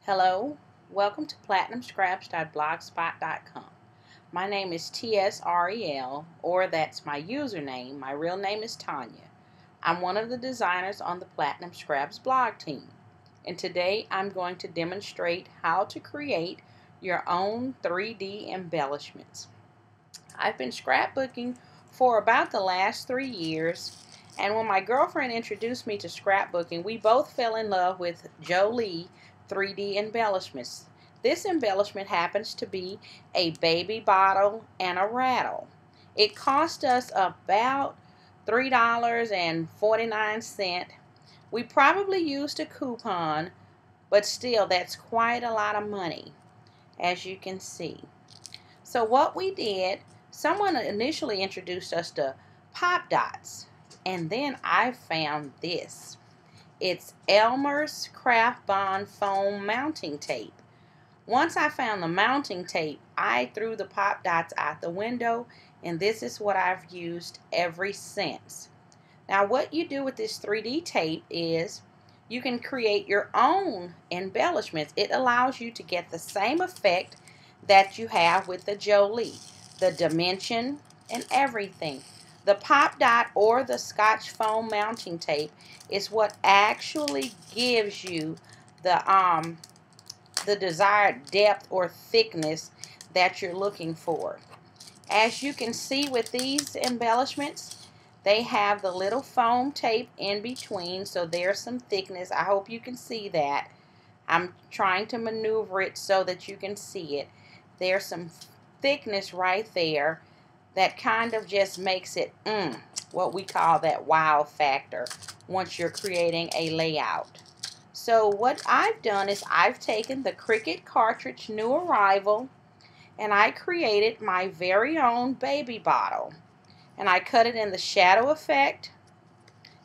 Hello, welcome to platinumscraps.blogspot.com. My name is TSREL, or that's my username. My real name is Tanya. I'm one of the designers on the Platinum Scraps blog team. And today I'm going to demonstrate how to create your own 3D embellishments. I've been scrapbooking for about the last 3 years, and when my girlfriend introduced me to scrapbooking, we both fell in love with Jolie 3D embellishments. This embellishment happens to be a baby bottle and a rattle. It cost us about $3.49. We probably used a coupon, but still that's quite a lot of money, as you can see. So what we did, someone initially introduced us to pop dots, and then I found this. It's Elmer's Craft Bond foam mounting tape. Once I found the mounting tape, I threw the pop dots out the window, and this is what I've used ever since. Now what you do with this 3D tape is you can create your own embellishments. It allows you to get the same effect that you have with the Jolie, the dimension and everything. The pop dot or the Scotch foam mounting tape is what actually gives you the desired depth or thickness that you're looking for. As you can see with these embellishments, they have the little foam tape in between, so there's some thickness. I hope you can see that. I'm trying to maneuver it so that you can see it. There's some thickness right there that kind of just makes it what we call that wow factor once you're creating a layout. So what I've done is I've taken the Cricut cartridge New Arrival and I created my very own baby bottle, and I cut it in the shadow effect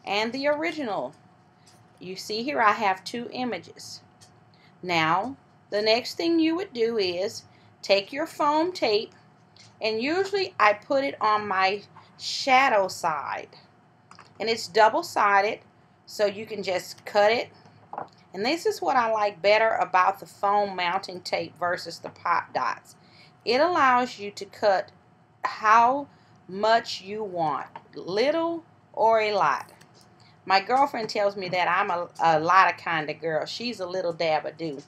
and the original. You see here I have two images. Now the next thing you would do is take your foam tape, and usually I put it on my shadow side, and it's double-sided, so you can just cut it. And this is what I like better about the foam mounting tape versus the pop dots. It allows you to cut how much you want, little or a lot. My girlfriend tells me that I'm a lot of kind of girl. She's a little dab-a-do.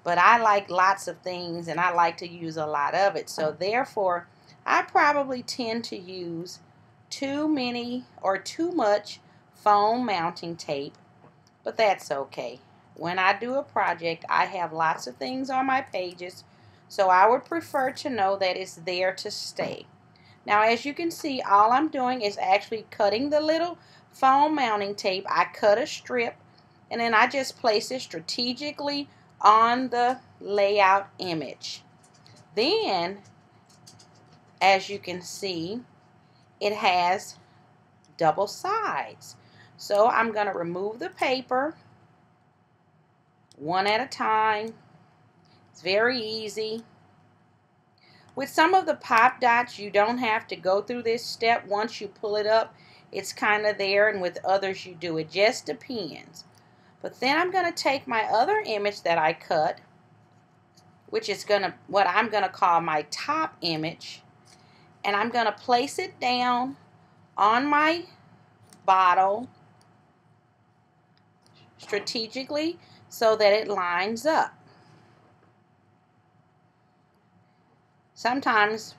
But I like lots of things, and I like to use a lot of it. So therefore, I probably tend to use too many or too much foam mounting tape, but that's okay. When I do a project, I have lots of things on my pages, so I would prefer to know that it's there to stay. Now, as you can see, all I'm doing is actually cutting the little foam mounting tape. I cut a strip, and then I just place it strategically on the layout image. Then, as you can see, it has double sides. So I'm going to remove the paper one at a time. It's very easy. With some of the pop dots, you don't have to go through this step. Once you pull it up, it's kind of there, and with others you do. It just depends. But then I'm going to take my other image that I cut, which is what I'm going to call my top image, and I'm going to place it down on my bottle strategically so that it lines up. Sometimes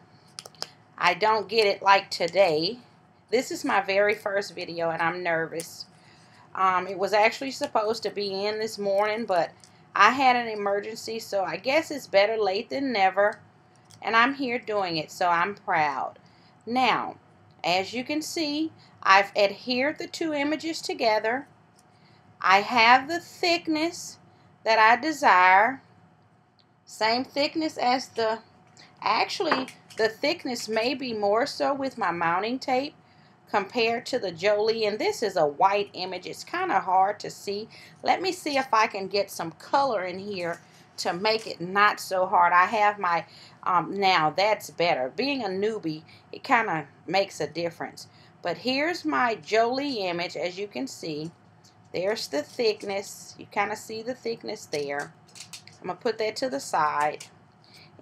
I don't get it like today. This is my very first video and I'm nervous. It was actually supposed to be in this morning, but I had an emergency, so I guess it's better late than never, and I'm here doing it, so I'm proud. Now, as you can see, I've adhered the two images together. I have the thickness that I desire, same thickness as actually the thickness may be more so with my mounting tape compared to the Jolie, and this is a white image. It's kind of hard to see. Let me see if I can get some color in here to make it not so hard. I have my, now that's better. Being a newbie, it kind of makes a difference. But here's my Jolie image. As you can see, there's the thickness. You kind of see the thickness there. I'm going to put that to the side.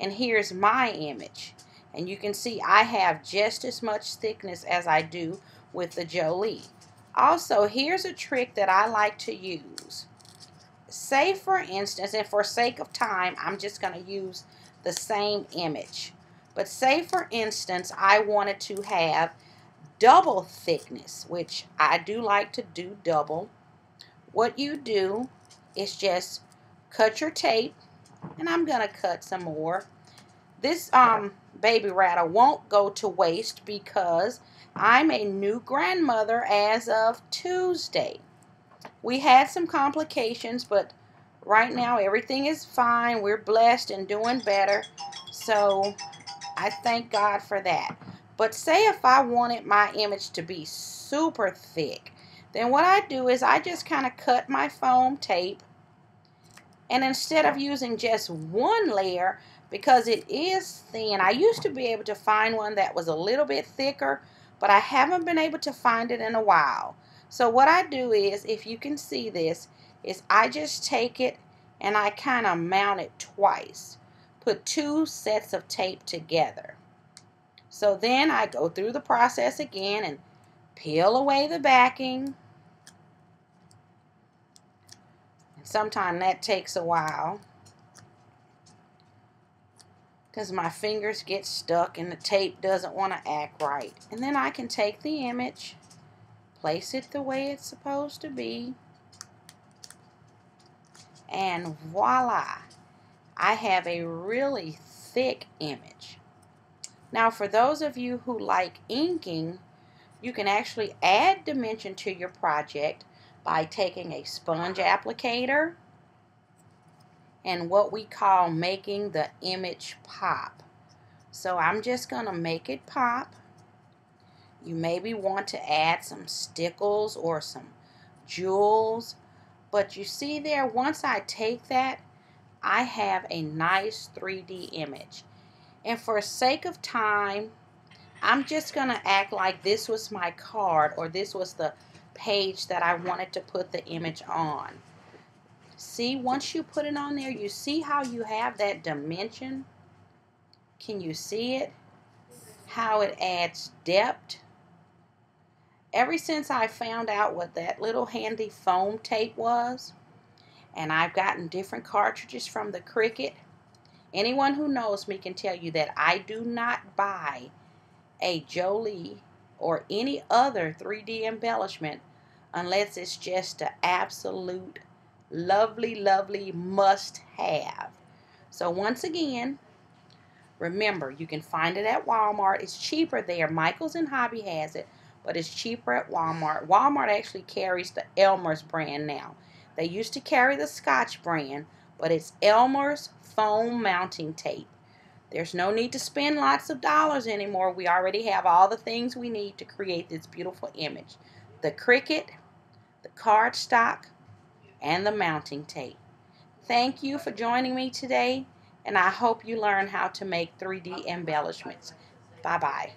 And here's my image. And you can see I have just as much thickness as I do with the Jolie. Also, here's a trick that I like to use. Say for instance, and for sake of time, I'm just going to use the same image. But say for instance, I wanted to have double thickness, which I do like to do double. What you do is just cut your tape, and I'm going to cut some more. This baby rattle won't go to waste because I'm a new grandmother as of Tuesday. We had some complications, but right now everything is fine. We're blessed and doing better. So I thank God for that. But say if I wanted my image to be super thick, then what I do is I just kind of cut my foam tape, and instead of using just one layer, because it is thin, I used to be able to find one that was a little bit thicker, but I haven't been able to find it in a while. So what I do is, if you can see this, is I just take it and I kind of mount it twice. Put two sets of tape together. So then I go through the process again and peel away the backing. And sometimes that takes a while, because my fingers get stuck and the tape doesn't want to act right. And then I can take the image, place it the way it's supposed to be, and voila, I have a really thick image. Now for those of you who like inking, you can actually add dimension to your project by taking a sponge applicator and what we call making the image pop. So I'm just going to make it pop. You maybe want to add some stickles or some jewels, but you see there, once I take that, I have a nice 3D image. And for sake of time, I'm just going to act like this was my card, or this was the page that I wanted to put the image on. See, once you put it on there, you see how you have that dimension? Can you see it? How it adds depth? Ever since I found out what that little handy foam tape was, and I've gotten different cartridges from the Cricut, anyone who knows me can tell you that I do not buy a Jolie or any other 3D embellishment unless it's just an absolute lovely must have. So once again, remember, you can find it at Walmart. It's cheaper there. Michaels and Hobby has it, but it's cheaper at Walmart. Walmart actually carries the Elmer's brand now. They used to carry the Scotch brand, but it's Elmer's foam mounting tape. There's no need to spend lots of dollars anymore. We already have all the things we need to create this beautiful image. The Cricut, the cardstock, and the mounting tape. Thank you for joining me today, and I hope you learn how to make 3D embellishments. Bye-bye.